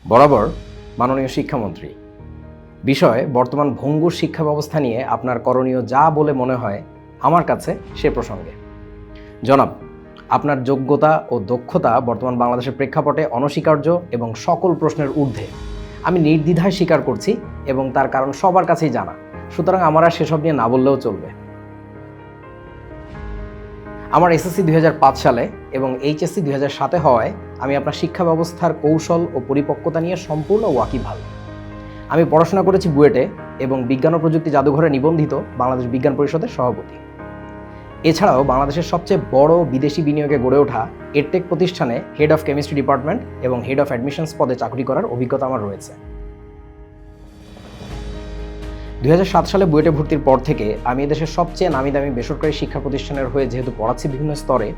বরাবর মাননীয় শিক্ষামন্ত্রী, বিষয় বর্তমান ভঙ্গুর শিক্ষা ব্যবস্থা নিয়ে আপনার করণীয় যা বলে মনে হয় আমার কাছে সে প্রসঙ্গে। জনাব, আপনার যোগ্যতা ও দক্ষতা বর্তমান বাংলাদেশের প্রেক্ষাপটে অনস্বীকার্য এবং সকল প্রশ্নের ঊর্ধ্বে। আমি নির্দ্বিধায় স্বীকার করছি এবং তার কারণ সবার কাছেই জানা, সুতরাং আমার আর সেসব নিয়ে না বললেও চলবে। আমার এসএসসি 2005 সালে এবং এইচএসসি 2007 হওয়ায় আমি আপনার শিক্ষা ব্যবস্থার কৌশল ও পরিপক্কতা নিয়ে সম্পূর্ণ ওয়াকিবহাল। আমি পড়াশোনা করেছি বুয়েটে এবং বিজ্ঞান ও প্রযুক্তি জাদুঘরে নিবন্ধিত বাংলাদেশ বিজ্ঞান পরিষদের সভাপতি। এছাড়াও বাংলাদেশের সবচেয়ে বড় বিদেশি বিনিয়োগে গড়ে ওঠা এডটেক প্রতিষ্ঠানে হেড অফ কেমিস্ট্রি ডিপার্টমেন্ট এবং হেড অফ অ্যাডমিশনস পদে চাকরি করার অভিজ্ঞতা আমার রয়েছে। 2007 সালে বুয়েটে ভর্তির পর থেকে আমি এদেশের সবচেয়ে নামি দামি বেসরকারি শিক্ষা প্রতিষ্ঠানের হয়ে যেহেতু পড়াচ্ছি বিভিন্ন স্তরে,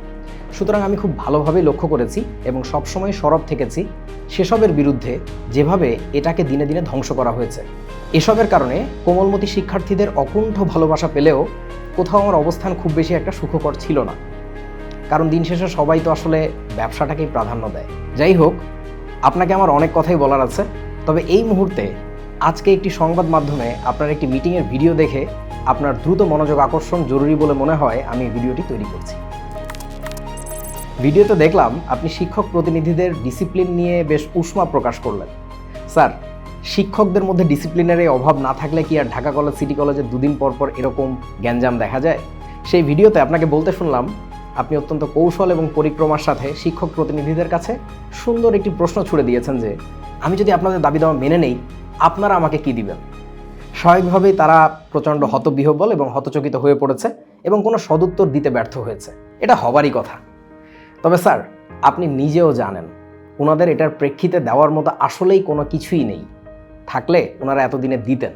সুতরাং আমি খুব ভালোভাবেই লক্ষ্য করেছি এবং সবসময় সরব থেকেছি সেসবের বিরুদ্ধে, যেভাবে এটাকে দিনে দিনে ধ্বংস করা হয়েছে। এসবের কারণে কোমলমতি শিক্ষার্থীদের অকুণ্ঠ ভালোবাসা পেলেও কোথাও আমার অবস্থান খুব বেশি একটা সুখকর ছিল না, কারণ দিন শেষে সবাই তো আসলে ব্যবসাটাকেই প্রাধান্য দেয়। যাই হোক, আপনাকে আমার অনেক কথাই বলার আছে, তবে এই মুহূর্তে আজকে একটি সংবাদ মাধ্যমে আপনার একটি মিটিংয়ের ভিডিও দেখে আপনার দ্রুত মনোযোগ আকর্ষণ জরুরি বলে মনে হয় আমি ভিডিওটি তৈরি করছি। ভিডিওতে দেখলাম আপনি শিক্ষক প্রতিনিধিদের ডিসিপ্লিন নিয়ে বেশ উষ্মা প্রকাশ করলেন। স্যার, শিক্ষকদের মধ্যে ডিসিপ্লিনের এই অভাব না থাকলে কি আর ঢাকা কলেজ সিটি কলেজে দুদিন পর পর এরকম গ্যাঞ্জাম দেখা যায়? সেই ভিডিওতে আপনাকে বলতে শুনলাম আপনি অত্যন্ত কৌশল এবং পরিক্রমার সাথে শিক্ষক প্রতিনিধিদের কাছে সুন্দর একটি প্রশ্ন ছুড়ে দিয়েছেন যে, আমি যদি আপনাদের দাবি দাওয়া মেনে নেই, আপনারা আমাকে কি দিবেন? স্বাভাবিকভাবেই তারা প্রচণ্ড হতবিহ্বল এবং হতচকিত হয়ে পড়েছে এবং কোনো সদুত্তর দিতে ব্যর্থ হয়েছে। এটা হবারই কথা। তবে স্যার, আপনি নিজেও জানেন ওনাদের এটার প্রেক্ষিতে দেওয়ার মতো আসলেই কোনো কিছুই নেই, থাকলে ওনারা এতদিনে দিতেন।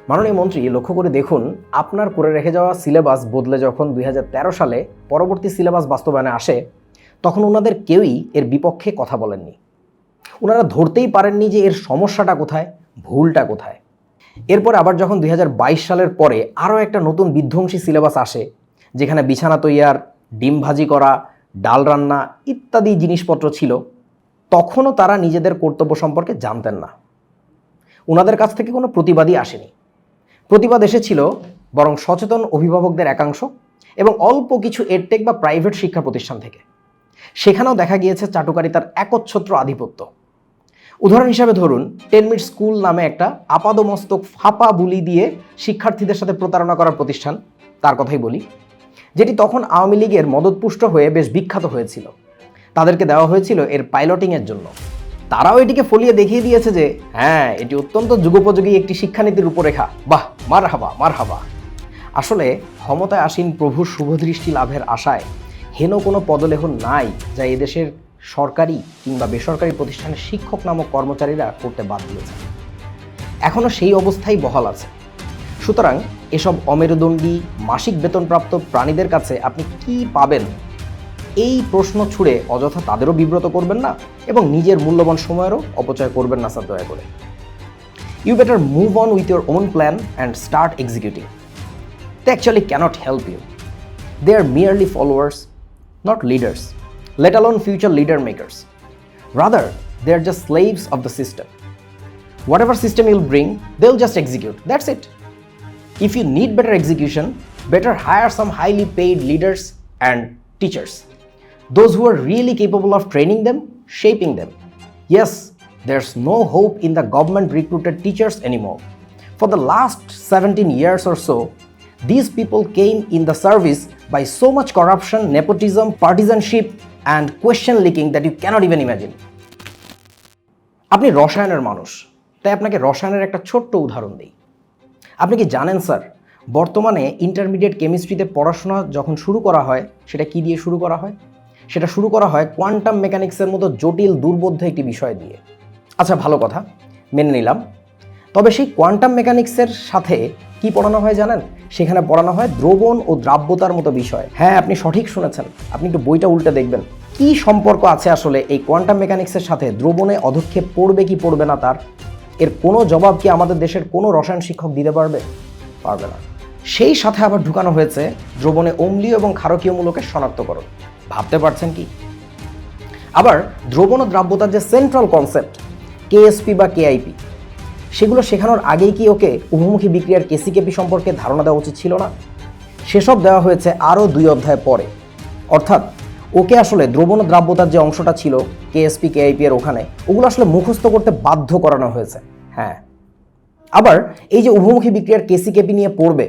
মাননীয় মন্ত্রী, লক্ষ্য করে দেখুন, আপনার করে রেখে যাওয়া সিলেবাস বদলে যখন 2013 সালে পরবর্তী সিলেবাস বাস্তবায়নে আসে, তখন ওনাদের কেউই এর বিপক্ষে কথা বলেননি। ওনারা ধরতেই পারেননি যে এর সমস্যাটা কোথায়, ভুলটা কোথায়। এরপর আবার যখন 2022 সালের পরে আরও একটা নতুন বিধ্বংসী সিলেবাস আসে, যেখানে বিছানা তৈয়ার, ডিম ভাজি করা, ডাল রান্না ইত্যাদি জিনিসপত্র ছিল, তখনও তারা নিজেদের কর্তব্য সম্পর্কে জানতেন না। ওনাদের কাছ থেকে কোনো প্রতিবাদই আসেনি। প্রতিবাদ এসেছিল বরং সচেতন অভিভাবকদের একাংশ এবং অল্প কিছু এডটেক বা প্রাইভেট শিক্ষা প্রতিষ্ঠান থেকে। সেখানেও দেখা গিয়েছে চাটুকারিতার একচ্ছত্র আধিপত্য। উদাহরণ হিসাবে ধরুন, 10 মিনিট স্কুল নামে একটা আপাদমস্তক ফাঁপা বুলি দিয়ে শিক্ষার্থীদের সাথে প্রতারণা করার প্রতিষ্ঠান, তার কথাই বলি, যেটি তখন আওয়ামী লীগের মদতপুষ্ট হয়ে বেশ বিখ্যাত হয়েছিল। তাদেরকে দেওয়া হয়েছিল এর পাইলটিংয়ের জন্য। তারাও এটিকে ফলিয়ে দেখিয়ে দিয়েছে যে হ্যাঁ, এটি অত্যন্ত যুগোপযোগী একটি শিক্ষানীতির রূপরেখা। বাহ, মারহাবা মারহাবা। আসলে ক্ষমতায় আসীন প্রভুর শুভদৃষ্টি লাভের আশায় হেন কোনো পদলেখ নাই যা এদেশের সরকারি কিংবা বেসরকারি প্রতিষ্ঠানের শিক্ষক নামক কর্মচারীরা করতে বাদ দিয়েছে। এখনও সেই অবস্থাই বহাল আছে। সুতরাং এসব অমেরুদণ্ডী মাসিক বেতনপ্রাপ্ত প্রাণীদের কাছে আপনি কি পাবেন, এই প্রশ্ন ছুড়ে অযথা তাদেরও বিব্রত করবেন না এবং নিজের মূল্যবান সময়েরও অপচয় করবেন না স্যার, দয়া করে। You better move on with your own plan and start executing. They actually can't help you. They are merely followers, not leaders, let alone future leader makers. Rather, they are just slaves of the system. Whatever system you'll bring, they'll just execute. That's it. If you need better execution, better hire some highly paid leaders and teachers. Those who are really capable of training them, shaping them. Yes, there's no hope in the government recruited teachers anymore. For the last 17 years or so, these people came in the service by so much corruption, nepotism, partisanship and question leaking that you cannot even imagine. আপনি রসায়নের মানুষ, তাই আপনাকে রসায়নের একটা ছোট্ট উদাহরণ দিই। আপনি কি জানেন স্যার, বর্তমানে ইন্টারমিডিয়েট কেমিস্ট্রিতে পড়াশোনা যখন শুরু করা হয়, সেটা কি দিয়ে শুরু করা হয়? সেটা শুরু করা হয় কোয়ান্টাম মেকানিক্সের মতো জটিল দুর্বোধ্য একটি বিষয় দিয়ে। আচ্ছা, ভালো কথা, মেনে নিলাম। তবে সেই কোয়ান্টাম মেকানিক্সের সাথে কি পড়ানো হয় জানেন? সেখানে পড়ানো হয় দ্রবণ ও দ্রাব্যতার মতো বিষয়। হ্যাঁ, আপনি সঠিক শুনেছেন। আপনি একটু বইটা উল্টে দেখবেন। কি সম্পর্ক আছে আসলে এই কোয়ান্টাম মেকানিক্সের সাথে? দ্রবণে অধক্ষেপ পড়বে কি পড়বে না তার, এর কোনো জবাব কি আমাদের দেশের কোনো রসায়ন শিক্ষক দিতে পারবে? পারবে না। সেই সাথে আবার ঢুকানো হয়েছে দ্রবণে অম্লীয় এবং ক্ষারকীয় মূলকের শনাক্তকরণ। ভাবতে পারছেন কি? আবার দ্রবণ ও দ্রাব্যতার যে সেন্ট্রাল কনসেপ্ট, কেএসপি বা কেআইপি, সেগুলো শেখানোর আগেই কি ওকে উভমুখী বিক্রিয়ার কেসিকেপি সম্পর্কে ধারণা দেওয়া উচিত ছিল না? সেসব দেওয়া হয়েছে আরও 2 অধ্যায় পরে। অর্থাৎ ওকে আসলে দ্রবণ দ্রাব্যতার যে অংশটা ছিল কেএসপি কেআইপি এর ওখানে, ওগুলো আসলে মুখস্থ করতে বাধ্য করানো হয়েছে। হ্যাঁ, আবার এই যে উভমুখী বিক্রিয়ার কেসিকেপি নিয়ে পড়বে,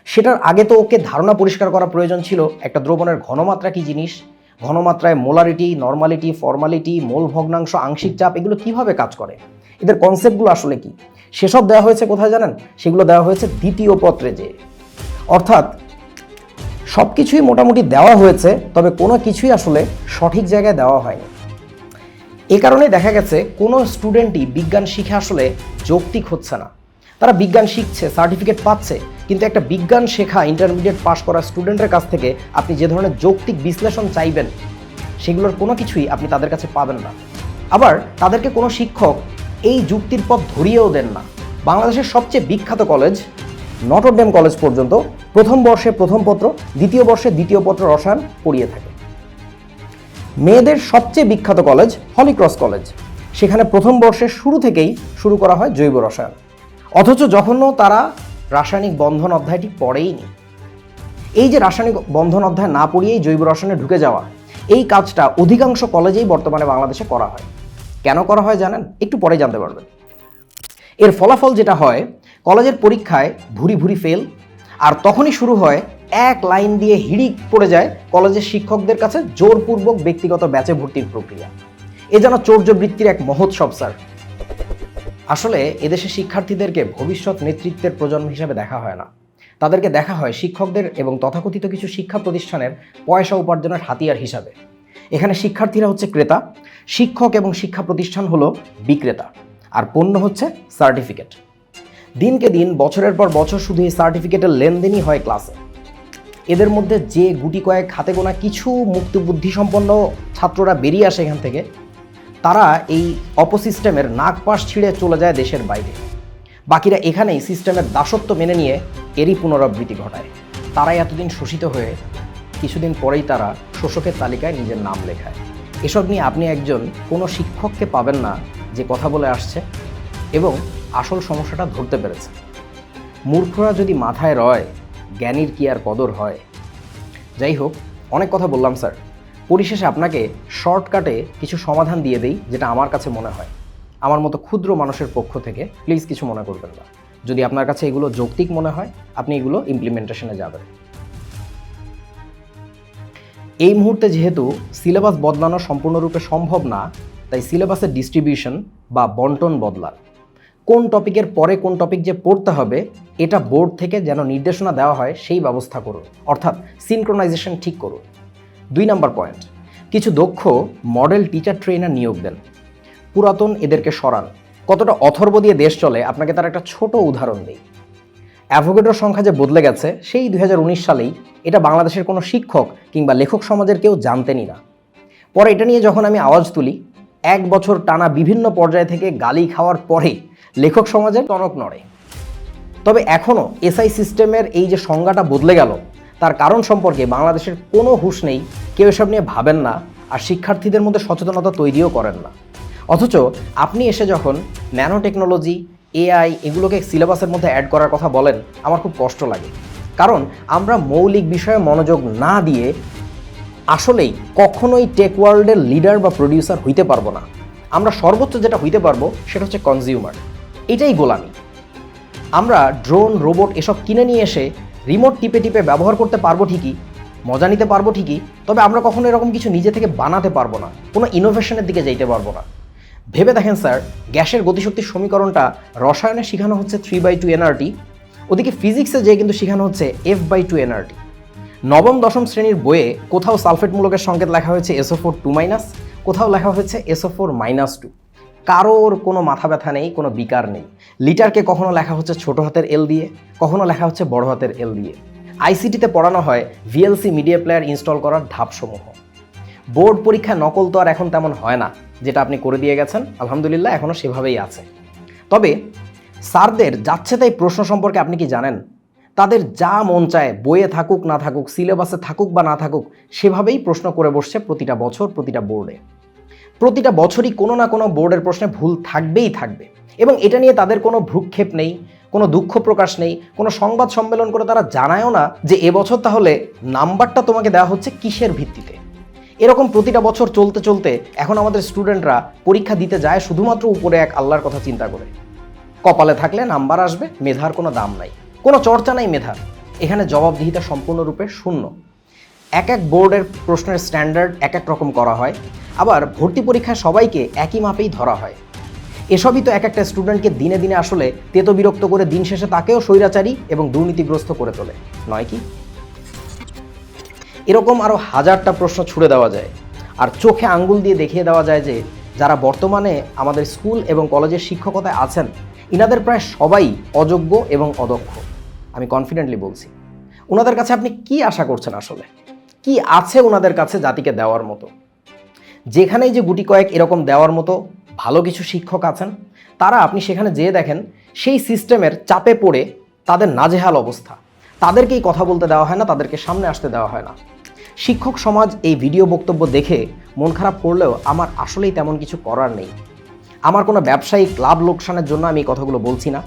সেটার আগে তো ওকে ধারণা পরিষ্কার করা প্রয়োজন ছিল একটা দ্রবণের ঘনমাত্রা কি জিনিস, ঘনমাত্রায় মোলারিটি, নর্মালিটি, ফর্মালিটি, মোল ভগ্নাংশ, আংশিক চাপ, এগুলো কিভাবে কাজ করে, এদের কনসেপ্টগুলো আসলে কি, সেসব দেওয়া হয়েছে কোথায় জানেন? সেগুলো দেওয়া হয়েছে দ্বিতীয় পত্রে। যে অর্থাৎ সব কিছুই মোটামুটি দেওয়া হয়েছে, তবে কোনো কিছুই আসলে সঠিক জায়গায় দেওয়া হয়নি। এ কারণে দেখা গেছে কোনো স্টুডেন্টই বিজ্ঞান শিখে আসলে যৌক্তিক হচ্ছে না। তারা বিজ্ঞান শিখছে, সার্টিফিকেট পাচ্ছে, কিন্তু একটা বিজ্ঞান শেখা ইন্টারমিডিয়েট পাস করা স্টুডেন্টের কাছ থেকে আপনি যে ধরনের যৌক্তিক বিশ্লেষণ চাইবেন, সেগুলোর কোনো কিছুই আপনি তাদের কাছে পাবেন না। আবার তাদেরকে কোনো শিক্ষক এই যুক্তির পথ ধরিয়েও দেন না। বাংলাদেশের সবচেয়ে বিখ্যাত কলেজ নটর ডেম কলেজ পর্যন্ত প্রথম বর্ষে প্রথম পত্র, দ্বিতীয় বর্ষে দ্বিতীয় পত্র রসায়ন পড়িয়ে থাকে। মেয়েদের সবচেয়ে বিখ্যাত কলেজ হলিক্রস কলেজ, সেখানে প্রথম বর্ষের শুরু থেকেই শুরু করা হয় জৈব রসায়ন, অথচ যখনও তারা রাসায়নিক বন্ধন অধ্যায়টি পড়েইনি। এই যে রাসায়নিক বন্ধন অধ্যায় না পড়িয়েই জৈব রসায়নে ঢুকে যাওয়া, এই কাজটা অধিকাংশ কলেজেই বর্তমানে বাংলাদেশে করা হয়। কেন করা হয় জানেন? একটু পরে জানতে পারবেন। এর ফলাফল যেটা হয়, কলেজের পরীক্ষায় ভুরি ভুরি ফেল, আর তখনই শুরু হয় এক লাইন দিয়ে হিড়িক পড়ে যায় কলেজের শিক্ষকদের কাছে জোরপূর্বক ব্যক্তিগত ব্যাচে ভর্তির প্রক্রিয়া। এ যেন চৌর্যবৃত্তির এক মহোৎসব স্যার। আসলে এদেশের শিক্ষার্থীদেরকে ভবিষ্যৎ নেতৃত্বের প্রজন্ম হিসেবে দেখা হয় না, তাদেরকে দেখা হয় শিক্ষকদের এবং তথাকথিত কিছু শিক্ষা প্রতিষ্ঠানের পয়সা উপার্জনের হাতিয়ার হিসাবে। এখানে শিক্ষার্থীরা হচ্ছে ক্রেতা, শিক্ষক এবং শিক্ষা প্রতিষ্ঠান হলো বিক্রেতা, আর পণ্য হচ্ছে সার্টিফিকেট। দিনকে দিন, বছরের পর বছর শুধু এই সার্টিফিকেটের লেনদেনই হয় ক্লাসে। এদের মধ্যে যে গুটি কয়েক হাতে গোনা কিছু মুক্ত বুদ্ধিসম্পন্ন ছাত্ররা বেরিয়ে আসে এখান থেকে, তারা এই অপসিস্টেমের নাগপাশ ছিঁড়ে চলে যায় দেশের বাইরে। বাকিরা এখানেই সিস্টেমের দাসত্ব মেনে নিয়ে এরই পুনরাবৃত্তি ঘটায়। তারাই এতদিন শোষিত হয়ে কিছুদিন পরেই তারা শোষকের তালিকায় নিজের নাম লেখায়। এসব নিয়ে আপনি একজন কোনো শিক্ষককে পাবেন না যে কথা বলে আসছে এবং আসল সমস্যাটা ধরতে পেরেছে। মূর্খরা যদি মাথায় রয়, জ্ঞানীর কি আর কদর হয়? যাই হোক, অনেক কথা বললাম স্যার। পরিশেষে আপনাকে শর্টকাটে কিছু সমাধান দিয়ে দেই, যেটা আমার কাছে মনে হয়। আমার মতো ক্ষুদ্র মানুষের পক্ষ থেকে প্লিজ কিছু মনে করবেন না। যদি আপনার কাছে এগুলো যৌক্তিক মনে হয়, আপনি এগুলো ইমপ্লিমেন্টেশনে যাবেন। এই মুহূর্তে যেহেতু সিলেবাস বদলানো সম্পূর্ণরূপে সম্ভব না, তাই সিলেবাসের ডিস্ট্রিবিউশন বা বন্টন বদলান। কোন টপিকের পরে কোন টপিক যে পড়তে হবে, এটা বোর্ড থেকে যেন নির্দেশনা দেওয়া হয় সেই ব্যবস্থা করুন, অর্থাৎ সিনক্রোনাইজেশন ঠিক করুন। 2 নম্বর পয়েন্ট, কিছু দক্ষ মডেল টিচার ট্রেনার নিয়োগ দেন। পুরাতন এদেরকে সরান। কতটা অথর্ব দিয়ে দেশ চলে, আপনাকে তার একটা ছোট উদাহরণ দিই। অ্যাভোগাড্রোর সংখ্যা যে বদলে গেছে সেই 2019 সালেই, এটা বাংলাদেশের কোনো শিক্ষক কিংবা লেখক সমাজের কেউ জানতেনই না। পরে এটা নিয়ে যখন আমি আওয়াজ তুলি, 1 বছর টানা বিভিন্ন পর্যায় থেকে গালি খাওয়ার পরে লেখক সমাজের টনক নড়ে। তবে এখনও এসআই সিস্টেমের এই যে সংজ্ঞাটা বদলে গেল, তার কারণ সম্পর্কে বাংলাদেশের কোনো হুঁশ নেই, কেউ এসব নিয়ে ভাবেন না, আর শিক্ষার্থীদের মধ্যে সচেতনতা তৈরিও করেন না। অথচ আপনি এসে যখন ন্যানো টেকনোলজি, এআই এগুলোকে সিলেবাসের মধ্যে অ্যাড করার কথা বলেন, আমার খুব কষ্ট লাগে। কারণ আমরা মৌলিক বিষয়ে মনোযোগ না দিয়ে আসলেই কখনোই টেক ওয়ার্ল্ডের লিডার বা প্রডিউসার হইতে পারবো না। আমরা সর্বোচ্চ যেটা হইতে পারবো সেটা হচ্ছে কনজিউমার। এটাই গোলামি। আমরা ড্রোন, রোবট এসব কিনে নিয়ে এসে রিমোট টিপে টিপে ব্যবহার করতে পারবো ঠিকই, মজা নিতে পারবো ঠিকই, তবে আমরা কখনো এরকম কিছু নিজে থেকে বানাতে পারবো না, কোনো ইনোভেশনের দিকে যাইতে পারবো না। ভেবে দেখেন স্যার, গ্যাসের গতিশক্তির সমীকরণটা রসায়নে শেখানো হচ্ছে 3/2 nRT, ওদিকে ফিজিক্সে যেয়ে কিন্তু শেখানো হচ্ছে F/2 nRT। নবম দশম শ্রেণীর বইয়ে কোথাও সালফেট মূলকের সংকেত লেখা হয়েছে SO4 2-, কোথাও লেখা হয়েছে SO4 -2। কারোর কোনো মাথা ব্যথা নেই, কোনো বিকার নেই। লিটারকে কখনো লেখা হচ্ছে ছোট হাতের এল দিয়ে, কখনো লেখা হচ্ছে বড় হাতের এল দিয়ে। আইসিটিতে পড়ানো হয় VLC মিডিয়া প্লেয়ার ইনস্টল করার ধাপসমূহ। বোর্ড পরীক্ষা নকল তো আর এখন তেমন হয় না, যেটা আপনি করে দিয়ে গেছেন, আলহামদুলিল্লাহ এখনও সেভাবেই আছে। তবে স্যারদের যাচ্ছে তাই প্রশ্ন সম্পর্কে আপনি কি জানেন? তাদের যা মন চায়, বইয়ে থাকুক না থাকুক, সিলেবাসে থাকুক বা না থাকুক, সেভাবেই প্রশ্ন করে বসছে প্রতিটা বছর প্রতিটা বোর্ডে। প্রতিটা বছরই কোনো না কোনো বোর্ডের প্রশ্নে ভুল থাকবেই থাকবে, এবং এটা নিয়ে তাদের কোনো ভ্রুক্ষেপ নেই, কোনো দুঃখ প্রকাশ নেই, কোনো সংবাদ সম্মেলন করে তারা জানায়ও না যে এবছর তাহলে নাম্বারটা তোমাকে দেওয়া হচ্ছে কিসের ভিত্তিতে। এরকম প্রতিটা বছর চলতে চলতে এখন আমাদের স্টুডেন্টরা পরীক্ষা দিতে যায় শুধুমাত্র উপরে এক আল্লাহর কথা চিন্তা করে। কপালে থাকলে নাম্বার আসবে, মেধার কোনো দাম নাই, কোনো চর্চা নাই মেধার। এখানে জবাবদিহিতা সম্পূর্ণরূপে শূন্য। এক এক বোর্ডের প্রশ্নের স্ট্যান্ডার্ড এক এক রকম করা হয়, আবার ভর্তি পরীক্ষায় সবাইকে একই মাপেই ধরা হয়। এসবই তো এক একটা স্টুডেন্টকে দিনে দিনে আসলে তেতো বিরক্ত করে দিন শেষে তাকেও স্বৈরাচারী এবং দুর্নীতিগ্রস্ত করে তোলে, নয় কি? এরকম আরও হাজারটা প্রশ্ন ছুড়ে দেওয়া যায়, আর চোখে আঙ্গুল দিয়ে দেখিয়ে দেওয়া যায় যে যারা বর্তমানে আমাদের স্কুল এবং কলেজের শিক্ষকতায় আছেন, ইনাদের প্রায় সবাই অযোগ্য এবং অদক্ষ। আমি কনফিডেন্টলি বলছি। ওনাদের কাছে আপনি কি আশা করছেন? আসলে কি আছে ওনাদের কাছে জাতিকে দেওয়ার মতো? যেখানেই যে গুটি কয়েক এরকম দেওয়ার মতো ভালো কিছু শিক্ষক আছেন, তারা আপনি সেখানে যেয়ে দেখেন সেই সিস্টেমের চাপে পড়ে তাদের নাজেহাল অবস্থা। তাদেরকেই কথা বলতে দেওয়া হয় না, তাদেরকে সামনে আসতে দেওয়া হয় না। শিক্ষক সমাজ এই ভিডিও বক্তব্য দেখে মন খারাপ করলেও আমার আসলেই তেমন কিছু করার নেই। আমার কোনো ব্যবসায়িক লাভ লোকসানের জন্য আমি এই কথাগুলো বলছি না।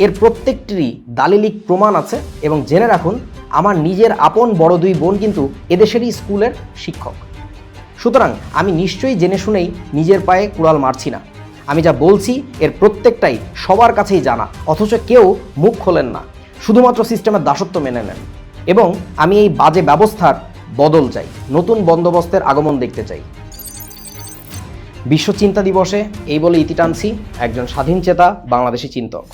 এর প্রত্যেকটিরই দালিলিক প্রমাণ আছে, এবং জেনে রাখুন আমার নিজের আপন বড় দুই বোন কিন্তু এদেশেরই স্কুলের শিক্ষক। সুতরাং আমি নিশ্চয়ই জেনে শুনেই নিজের পায়ে কুড়াল মারছি না। আমি যা বলছি এর প্রত্যেকটাই সবার কাছেই জানা, অথচ কেউ মুখ খোলেন না, শুধুমাত্র সিস্টেমের দাসত্ব মেনে নেন। এবং আমি এই বাজে ব্যবস্থার বদল চাই, নতুন বন্দোবস্তের আগমন দেখতে চাই। বিশ্ব চিন্তা দিবসে এই বলে ইতি টানছি একজন স্বাধীনচেতা বাংলাদেশি চিন্তক।